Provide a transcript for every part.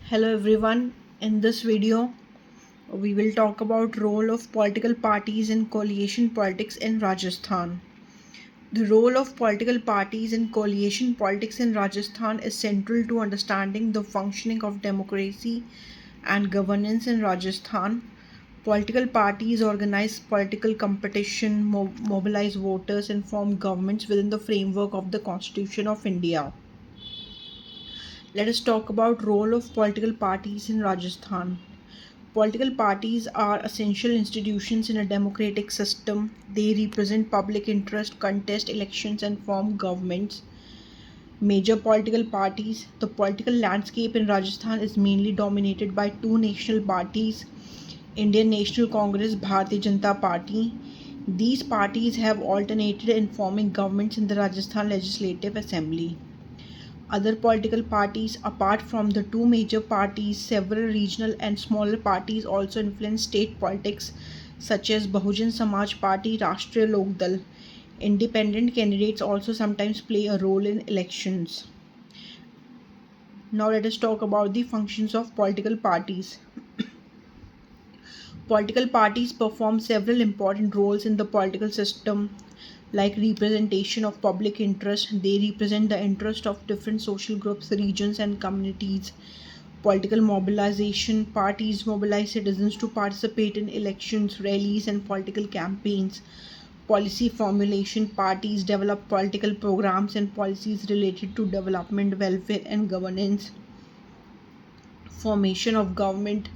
Hello everyone. In this video, we will talk about role of political parties in coalition politics in Rajasthan. The role of political parties in coalition politics in Rajasthan is central to understanding the functioning of democracy and governance in Rajasthan. Political parties organize political competition, mobilize voters, and form governments within the framework of the Constitution of India. Let us talk about role of political parties in Rajasthan. Political parties are essential institutions in a democratic system. They represent public interest, contest elections, and form governments. Major political parties. The political landscape in Rajasthan is mainly dominated by two national parties, Indian National Congress, Bharatiya Janata Party. These parties have alternated in forming governments in the Rajasthan Legislative Assembly. Other political parties, apart from the two major parties, several regional and smaller parties also influence state politics, such as Bahujan Samaj Party, Rashtriya Lok Dal. Independent candidates also sometimes play a role in elections. Now let us talk about the functions of political parties. Political parties perform several important roles in the political system, like representation of public interest. They represent the interest of different social groups, regions, and communities. Political mobilization. Parties mobilize citizens to participate in elections, rallies, and political campaigns. Policy formulation. Parties develop political programs and policies related to development, welfare, and governance. Formation of government.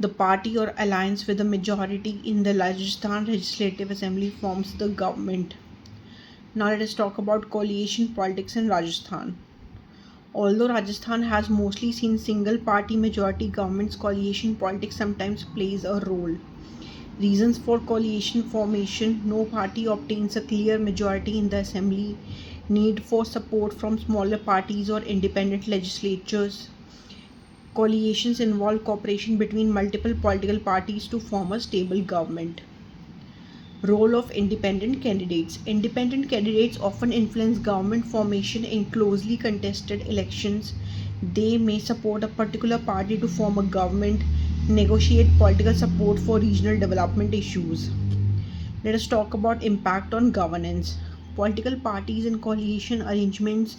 The party or alliance with a majority in the Rajasthan Legislative Assembly forms the government. Now let us talk about coalition politics in Rajasthan. Although Rajasthan has mostly seen single party majority governments, coalition politics sometimes plays a role. Reasons for coalition formation: no party obtains a clear majority in the assembly, need for support from smaller parties or independent legislatures. Coalitions involve cooperation between multiple political parties to form a stable government. Role of independent candidates. Independent candidates often influence government formation in closely contested elections. They may support a particular party to form a government, negotiate political support for regional development issues. Let us talk about impact on governance. Political parties and coalition arrangements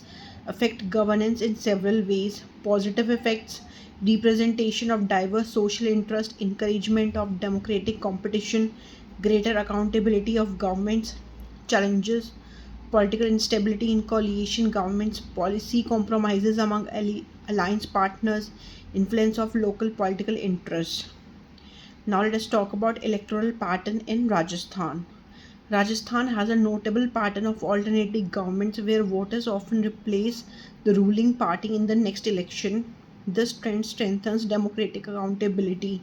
affect governance in several ways. Positive effects: representation of diverse social interests, encouragement of democratic competition, greater accountability of governments. Challenges: political instability in coalition governments, policy compromises among alliance partners, influence of local political interests. Now let us talk about electoral pattern in Rajasthan. Rajasthan has a notable pattern of alternating governments where voters often replace the ruling party in the next election. This trend strengthens democratic accountability.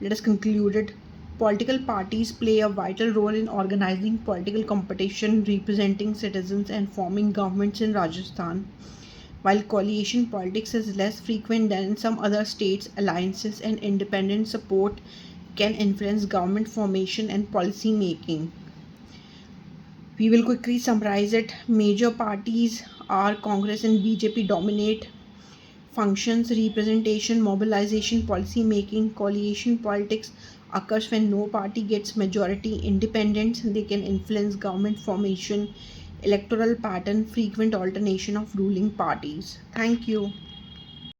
Let us conclude it. Political parties play a vital role in organizing political competition, representing citizens, and forming governments in Rajasthan. While coalition politics is less frequent than in some other states, alliances and independent support can influence government formation and policy making. We will quickly summarize it. Major parties are Congress and BJP dominate. Functions: representation, mobilization, policy making. Coalition politics occurs when no party gets majority. Independents, they can influence government formation. Electoral pattern: frequent alternation of ruling parties. Thank you.